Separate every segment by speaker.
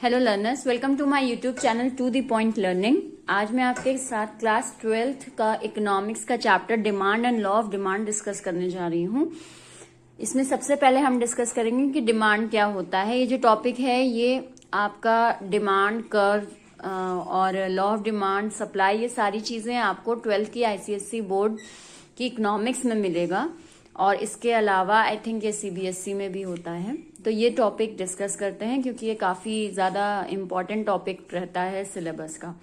Speaker 1: Hello learners, welcome to my YouTube channel to the point learning. आज मैं आपके साथ क्लास 12th का इकोनॉमिक्स का chapter demand and law of demand discuss करने जा रही हूँ। इसमें सबसे पहले हम डिस्कस करेंगे कि डिमांड क्या होता है। ये जो टॉपिक है ये आपका डिमांड कर्व और लॉ ऑफ डिमांड, सप्लाई, ये सारी चीजें आपको 12th की आईसीएसई बोर्ड की इकोनॉमिक्स में मिलेगा और इसके अलावा आई थिंक ये सीबीएसई में भी होता है। तो ये टॉपिक डिस्कस करते हैं क्योंकि ये काफी ज्यादा इम्पोर्टेंट टॉपिक रहता है सिलेबस का।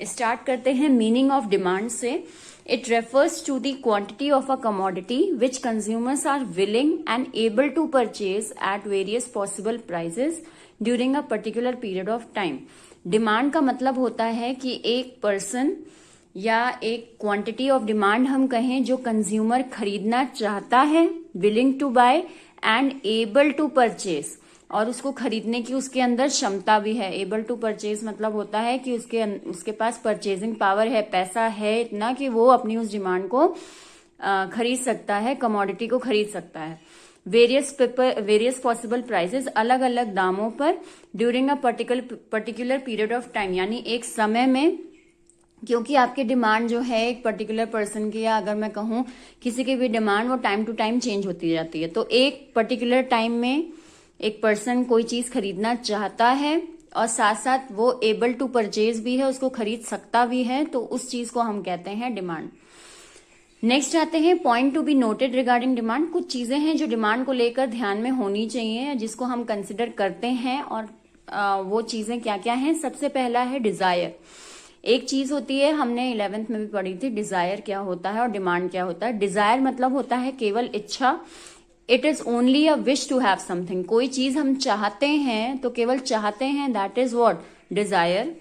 Speaker 1: स्टार्ट करते हैं मीनिंग ऑफ डिमांड से। It refers to the quantity of a commodity which consumers are willing and able to purchase at various possible prices during a particular period of time. Demand का मतलब होता है कि एक person या एक quantity of demand हम कहें जो कंज्यूमर खरीदना चाहता है, willing to buy and able to purchase, और उसको खरीदने की उसके अंदर क्षमता भी है। एबल टू परचेज मतलब होता है कि उसके पास परचेजिंग पावर है, पैसा है इतना कि वो अपनी उस डिमांड को खरीद सकता है, कमोडिटी को खरीद सकता है। वेरियस पॉसिबल प्राइसेस, अलग अलग दामों पर, during a particular period of time, यानी एक समय में। क्योंकि आपकी डिमांड जो है एक पर्टिकुलर पर्सन की, या अगर मैं कहूं किसी की भी डिमांड, वो टाइम टू टाइम चेंज होती जाती है। तो एक पर्टिकुलर टाइम में एक पर्सन कोई चीज खरीदना चाहता है और साथ साथ वो एबल टू परचेज भी है, उसको खरीद सकता भी है, तो उस चीज को हम कहते हैं डिमांड। नेक्स्ट आते हैं point to be noted regarding demand. कुछ चीजें हैं जो डिमांड को लेकर ध्यान में होनी चाहिए, जिसको हम कंसिडर करते हैं, और वो चीजें क्या क्या हैं। सबसे पहला है डिजायर। एक चीज होती है, हमने 11th में भी पढ़ी थी, डिजायर क्या होता है और डिमांड क्या होता है। डिजायर मतलब होता है केवल इच्छा। It is only a wish to have something. कोई चीज हम चाहते हैं तो केवल चाहते हैं, that is what desire.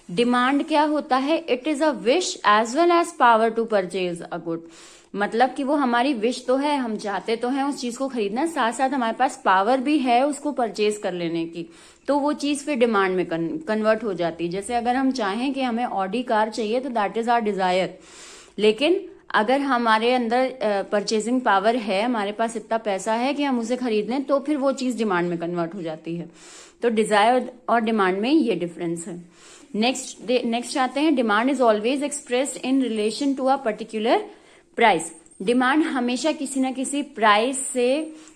Speaker 1: Demand क्या होता है, it is a wish as well as power to purchase a good. मतलब कि वो हमारी विश तो है, हम चाहते तो हैं उस चीज को खरीदना, साथ साथ हमारे पास पावर भी है उसको परचेज कर लेने की, तो वो चीज फिर डिमांड में कन्वर्ट हो जाती है। जैसे अगर हम चाहें कि हमें ऑडी कार चाहिए तो दैट इज आवर डिजायर, लेकिन अगर हमारे अंदर परचेजिंग पावर है, हमारे पास इतना पैसा है कि हम उसे खरीद लें, तो फिर वो चीज डिमांड में कन्वर्ट हो जाती है। तो डिजायर और डिमांड में ये डिफरेंस है। नेक्स्ट आते हैं, demand is always expressed in relation to a particular price. Demand हमेशा किसी न किसी प्राइस से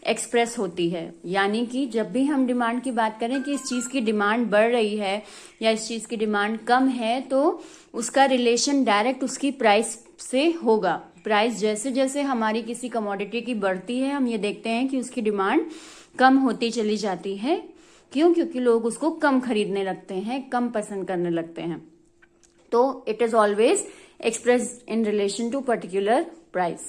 Speaker 1: एक्सप्रेस होती है, यानी कि जब भी हम डिमांड की बात करें कि इस चीज की डिमांड बढ़ रही है या इस चीज की डिमांड कम है, तो उसका रिलेशन डायरेक्ट उसकी प्राइस से होगा। प्राइस जैसे जैसे हमारी किसी कमोडिटी की बढ़ती है, हम ये देखते हैं कि उसकी डिमांड कम होती चली जाती है। क्यों? क्योंकि लोग उसको कम खरीदने लगते हैं, कम पसंद करने लगते हैं। तो it is always expressed in relation to particular price.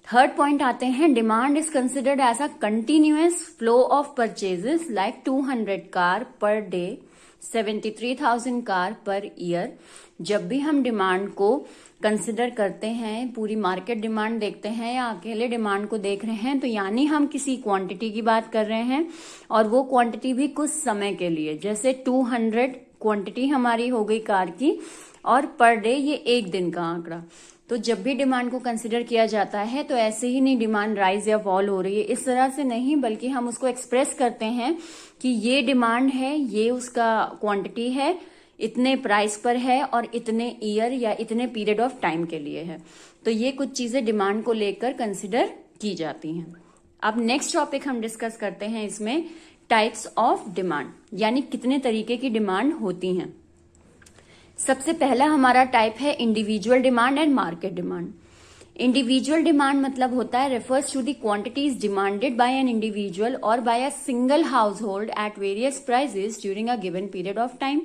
Speaker 1: Third point आते हैं, demand is considered as a continuous flow of purchases like 200 car per day, 73,000 car per year. जब भी हम डिमांड को कंसिडर करते हैं, पूरी मार्केट डिमांड देखते हैं या अकेले डिमांड को देख रहे हैं, तो यानी हम किसी क्वांटिटी की बात कर रहे हैं, और वो क्वांटिटी भी कुछ समय के लिए। जैसे 200 क्वांटिटी हमारी हो गई कार की, और पर डे ये एक दिन का आंकड़ा। तो जब भी डिमांड को कंसिडर किया जाता है तो ऐसे ही नहीं डिमांड राइज या फॉल हो रही है, इस तरह से नहीं, बल्कि हम उसको एक्सप्रेस करते हैं कि ये डिमांड है, ये उसका क्वांटिटी है, इतने प्राइस पर है और इतने ईयर या इतने पीरियड ऑफ टाइम के लिए है। तो ये कुछ चीजें डिमांड को लेकर कंसिडर की जाती हैं। अब नेक्स्ट टॉपिक हम डिस्कस करते हैं इसमें, टाइप्स ऑफ डिमांड, यानी कितने तरीके की डिमांड होती हैं। सबसे पहला हमारा टाइप है individual demand and market demand. Individual demand मतलब होता है, refers to the quantities demanded by an individual और by a single household at various prices during a given period of time.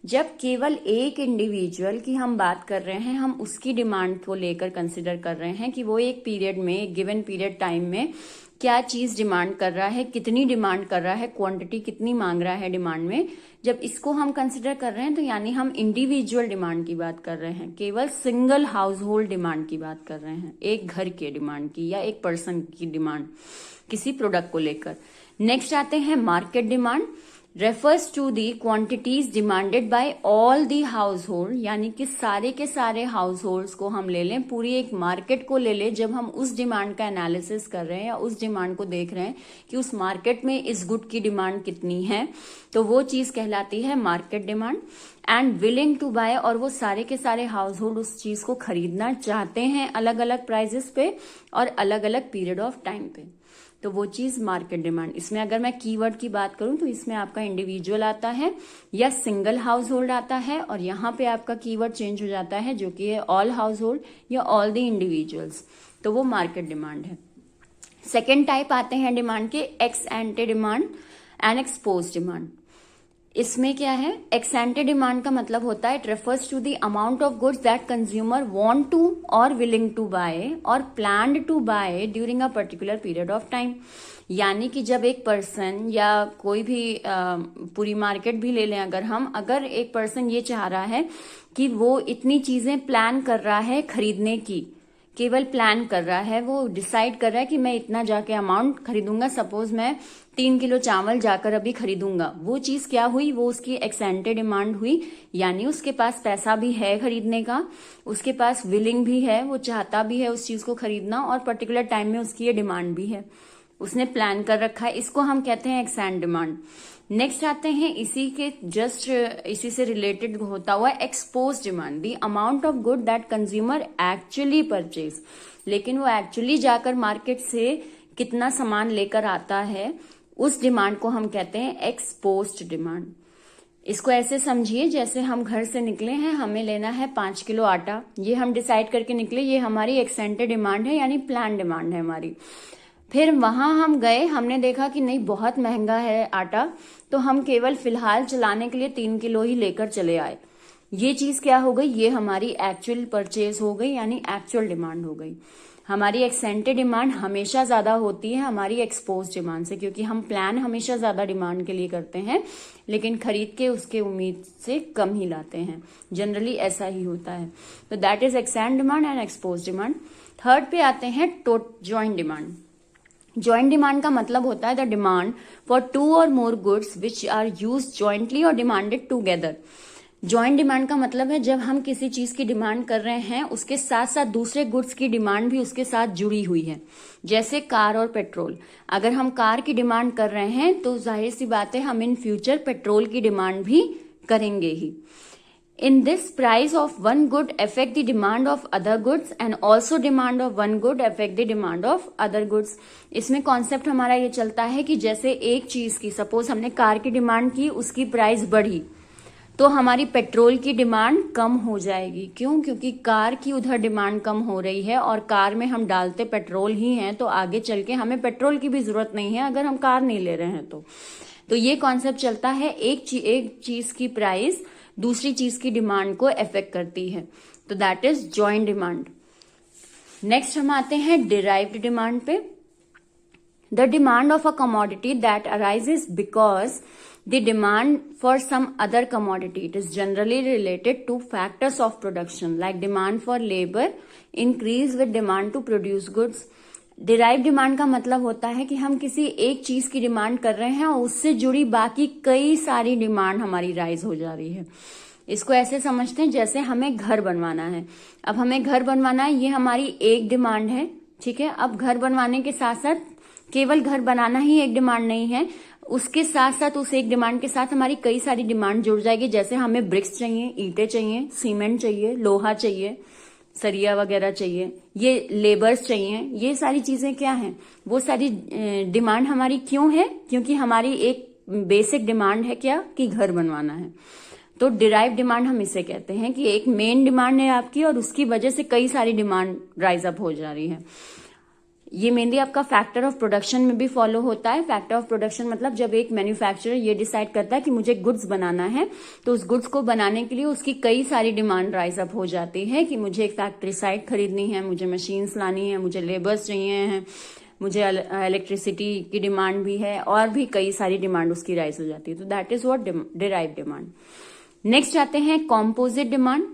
Speaker 1: जब केवल एक इंडिविजुअल की हम बात कर रहे हैं, हम उसकी डिमांड को लेकर कंसिडर कर रहे हैं कि वो एक पीरियड में, एक गिवन पीरियड टाइम में क्या चीज डिमांड कर रहा है, कितनी डिमांड कर रहा है, क्वांटिटी कितनी मांग रहा है डिमांड में। जब इसको हम कंसिडर कर रहे हैं तो यानी हम इंडिविजुअल डिमांड की बात कर रहे हैं, केवल सिंगल हाउस होल्ड डिमांड की बात कर रहे हैं, एक घर के डिमांड की या एक पर्सन की डिमांड किसी प्रोडक्ट को लेकर। नेक्स्ट आते हैं market demand. Refers to the quantities demanded by all the household, यानी कि सारे के सारे हाउस होल्ड्स को हम ले लें, पूरी एक मार्केट को ले लें। जब हम उस डिमांड का एनालिसिस कर रहे हैं या उस डिमांड को देख रहे हैं कि उस मार्केट में इस गुड की डिमांड कितनी है, तो वो चीज कहलाती है market demand. And willing to buy, और वो सारे के सारे हाउस होल्ड उस चीज को खरीदना चाहते हैं अलग अलग प्राइजेस पे और अलग अलग पीरियड ऑफ टाइम पे, तो वो चीज मार्केट डिमांड। इसमें अगर मैं कीवर्ड की बात करूं तो इसमें आपका इंडिविजुअल आता है या सिंगल हाउस होल्ड आता है, और यहाँ पे आपका कीवर्ड चेंज हो जाता है जो कि है ऑल हाउस होल्ड या ऑल द इंडिविजुअल्स, तो वो मार्केट डिमांड है। सेकेंड टाइप आते हैं डिमांड के, x एंटे demand and expose demand. इसमें क्या है, एक्स एंटे डिमांड का मतलब होता है it refers to the amount of goods that consumer want to और विलिंग टू बाय और planned to buy during a particular period of time. यानी कि जब एक पर्सन या कोई भी पूरी मार्केट भी ले लें अगर एक पर्सन ये चाह रहा है कि वो इतनी चीजें प्लान कर रहा है खरीदने की, केवल प्लान कर रहा है, वो डिसाइड कर रहा है कि मैं इतना जाके अमाउंट खरीदूंगा, सपोज मैं 3 किलो चावल जाकर अभी खरीदूंगा, वो चीज क्या हुई, वो उसकी एक्सेंटे डिमांड हुई। यानी उसके पास पैसा भी है खरीदने का, उसके पास विलिंग भी है, वो चाहता भी है उस चीज को खरीदना, और पर्टिकुलर टाइम में उसकी ये डिमांड भी है, उसने प्लान कर रखा है, इसको हम कहते हैं एक्सेंट डिमांड। नेक्स्ट आते हैं इसी से रिलेटेड होता हुआ expose demand, the amount of good that consumer actually purchase, लेकिन वो एक्चुअली जाकर मार्केट से कितना सामान लेकर आता है, उस डिमांड को हम कहते हैं एक्सपोज्ड डिमांड। इसको ऐसे समझिए जैसे हम घर से निकले हैं, हमें लेना है 5 किलो आटा, ये हम डिसाइड करके निकले, ये हमारी एक्सेंटेड डिमांड है, यानी प्लान डिमांड है हमारी। फिर वहां हम गए, हमने देखा कि नहीं बहुत महंगा है आटा, तो हम केवल फिलहाल चलाने के लिए 3 किलो ही लेकर चले आए। ये चीज क्या हो गई, ये हमारी एक्चुअल परचेज हो गई, यानी एक्चुअल डिमांड हो गई। हमारी एक्सेंटेड डिमांड हमेशा ज्यादा होती है हमारी एक्सपोज डिमांड से, क्योंकि हम प्लान हमेशा ज्यादा डिमांड के लिए करते हैं, लेकिन खरीद के उसके उम्मीद से कम ही लाते हैं, जनरली ऐसा ही होता है। तो that is accent demand and expose demand. Third पे आते हैं जॉइंट डिमांड। जॉइंट डिमांड का मतलब होता है द डिमांड फॉर 2 और more goods which are used jointly और डिमांडेड टूगेदर। जॉइंट डिमांड का मतलब है जब हम किसी चीज की डिमांड कर रहे हैं, उसके साथ साथ दूसरे गुड्स की डिमांड भी उसके साथ जुड़ी हुई है, जैसे कार और पेट्रोल। अगर हम कार की डिमांड कर रहे हैं तो जाहिर सी बात है हम इन फ्यूचर पेट्रोल की डिमांड भी करेंगे ही। In this, price of one good affect the demand of other goods and also demand of one good affect the demand of other goods। इसमें कॉन्सेप्ट हमारा ये चलता है कि जैसे एक चीज की, सपोज हमने कार की डिमांड की, उसकी प्राइस बढ़ी, तो हमारी पेट्रोल की डिमांड कम हो जाएगी। क्यों? क्योंकि कार की उधर डिमांड कम हो रही है और कार में हम डालते पेट्रोल ही हैं, तो आगे चल के हमें पेट्रोल की भी जरूरत नहीं है अगर हम कार नहीं ले रहे हैं तो ये कॉन्सेप्ट चलता है, एक चीज की प्राइस दूसरी चीज की डिमांड को अफेक्ट करती है, तो that is joint demand. Next हम आते हैं डिराइव्ड डिमांड पे। The demand of a commodity that arises because the demand for some other commodity, it is generally related to factors of production like demand for labour increase with demand to produce goods. Derive demand का मतलब होता है कि हम किसी एक चीज की डिमांड कर रहे हैं और उससे जुड़ी बाकी कई सारी डिमांड हमारी राइज हो जा रही है। इसको ऐसे समझते हैं जैसे हमें घर बनवाना है, अब हमें घर बनवाना है, ये हमारी एक डिमांड है, ठीक है। अब घर बनवाने के साथ साथ केवल घर बनाना ही एक डिमांड नहीं है, उसके साथ साथ उस एक डिमांड के साथ हमारी कई सारी डिमांड जुड़ जाएगी, जैसे हमें ब्रिक्स चाहिए, ईंटें चाहिए, सीमेंट चाहिए, लोहा चाहिए, सरिया वगैरह चाहिए, ये लेबर्स चाहिए, ये सारी चीजें क्या हैं, वो सारी डिमांड हमारी क्यों है, क्योंकि हमारी एक बेसिक डिमांड है क्या, कि घर बनवाना है। तो डिराइव डिमांड हम इसे कहते हैं कि एक मेन डिमांड है आपकी और उसकी वजह से कई सारी डिमांड राइज अप हो जा रही है। ये मेनली आपका फैक्टर ऑफ प्रोडक्शन में भी फॉलो होता है। फैक्टर ऑफ प्रोडक्शन मतलब जब एक मैन्युफैक्चरर ये डिसाइड करता है कि मुझे गुड्स बनाना है, तो उस गुड्स को बनाने के लिए उसकी कई सारी डिमांड राइज अप हो जाती है कि मुझे एक फैक्ट्री साइट खरीदनी है, मुझे मशीन्स लानी है, मुझे लेबर्स चाहिए हैं, मुझे इलेक्ट्रिसिटी की डिमांड भी है, और भी कई सारी डिमांड उसकी राइज हो जाती है। तो that is what derive demand. Next आते हैं composite demand.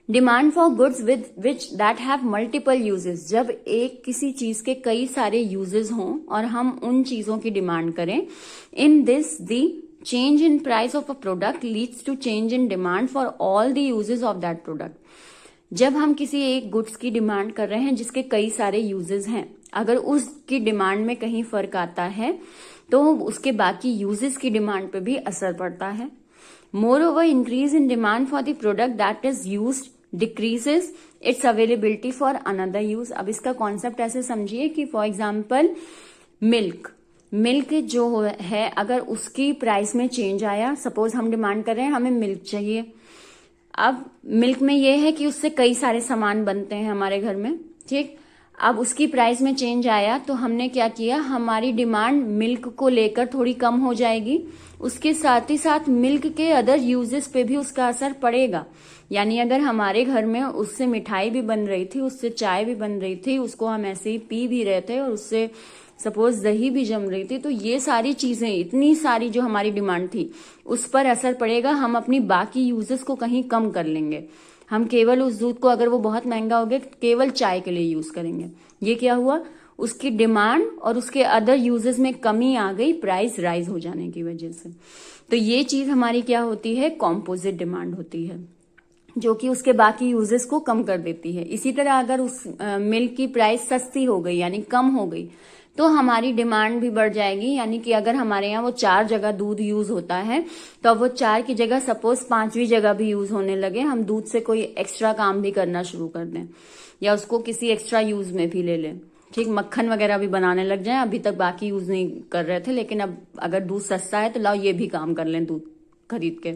Speaker 1: Demand for goods with which that have multiple uses, जब एक किसी चीज के कई सारे यूजेस हों और हम उन चीजों की डिमांड करें, in this the change in price of a product leads to change in demand for all the uses of that product. जब हम किसी एक गुड्स की डिमांड कर रहे हैं जिसके कई सारे यूजेस हैं, अगर उसकी डिमांड में कहीं फर्क आता है तो उसके बाकी यूजेस की डिमांड पे भी असर पड़ता है। Moreover, increase in demand for the product that is used decreases it's availability for another use. अब इसका कॉन्सेप्ट ऐसे समझिए कि फॉर एग्जाम्पल मिल्क जो है, अगर उसकी प्राइस में चेंज आया, सपोज हम डिमांड कर रहे हैं हमें मिल्क चाहिए, अब मिल्क में ये है कि उससे कई सारे सामान बनते हैं हमारे घर में, ठीक। अब उसकी प्राइस में चेंज आया तो हमने क्या किया, हमारी डिमांड मिल्क को लेकर थोड़ी कम हो जाएगी, उसके साथ ही साथ मिल्क के अदर यूजेस पे भी उसका असर पड़ेगा। यानी अगर हमारे घर में उससे मिठाई भी बन रही थी, उससे चाय भी बन रही थी, उसको हम ऐसे ही पी भी रहे थे और उससे सपोज दही भी जम रही थी, तो ये सारी चीजें, इतनी सारी जो हमारी डिमांड थी उस पर असर पड़ेगा। हम अपनी बाकी यूजेस को कहीं कम कर लेंगे, हम केवल उस दूध को, अगर वो बहुत महंगा हो गया, केवल चाय के लिए यूज करेंगे। ये क्या हुआ, उसकी डिमांड और उसके अदर यूजेस में कमी आ गई प्राइस राइज हो जाने की वजह से। तो ये चीज हमारी क्या होती है, कॉम्पोजिट डिमांड होती है, जो कि उसके बाकी यूजेस को कम कर देती है। इसी तरह अगर उस मिल्क की प्राइस सस्ती हो गई यानी कम हो गई तो हमारी डिमांड भी बढ़ जाएगी। यानी कि अगर हमारे यहाँ वो 4 जगह दूध यूज होता है तो अब वो 4 की जगह सपोज 5वीं जगह भी यूज होने लगे, हम दूध से कोई एक्स्ट्रा काम भी करना शुरू कर दें या उसको किसी एक्स्ट्रा यूज में भी ले लें, ठीक। मक्खन वगैरह भी बनाने लग जाए, अभी तक बाकी यूज नहीं कर रहे थे, लेकिन अब अगर दूध सस्ता है तो लाओ ये भी काम कर लें दूध खरीद के।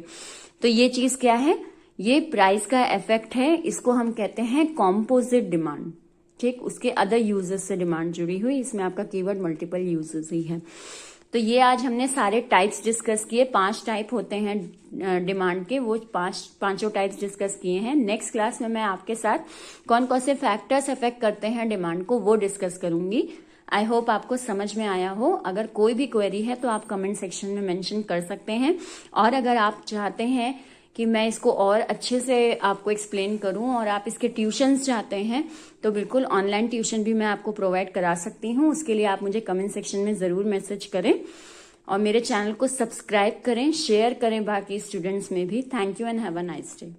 Speaker 1: तो ये चीज क्या है, ये प्राइस का इफेक्ट है, इसको हम कहते हैं कॉम्पोजिट डिमांड, ठीक। उसके अदर यूजेस से डिमांड जुड़ी हुई, इसमें आपका कीवर्ड मल्टीपल यूजेस ही है। तो ये आज हमने सारे टाइप्स डिस्कस किए, 5 टाइप होते हैं डिमांड के, वो पांचों टाइप्स डिस्कस किए हैं। नेक्स्ट क्लास में मैं आपके साथ कौन कौन से फैक्टर्स अफेक्ट करते हैं डिमांड को वो डिस्कस करूंगी। आई होप आपको समझ में आया हो। अगर कोई भी क्वेरी है तो आप कमेंट सेक्शन में मेंशन कर सकते हैं, और अगर आप चाहते हैं कि मैं इसको और अच्छे से आपको एक्सप्लेन करूं और आप इसके ट्यूशंस चाहते हैं तो बिल्कुल ऑनलाइन ट्यूशन भी मैं आपको प्रोवाइड करा सकती हूं। उसके लिए आप मुझे कमेंट सेक्शन में जरूर मैसेज करें और मेरे चैनल को सब्सक्राइब करें, शेयर करें बाकी स्टूडेंट्स में भी। Thank you and have a nice day.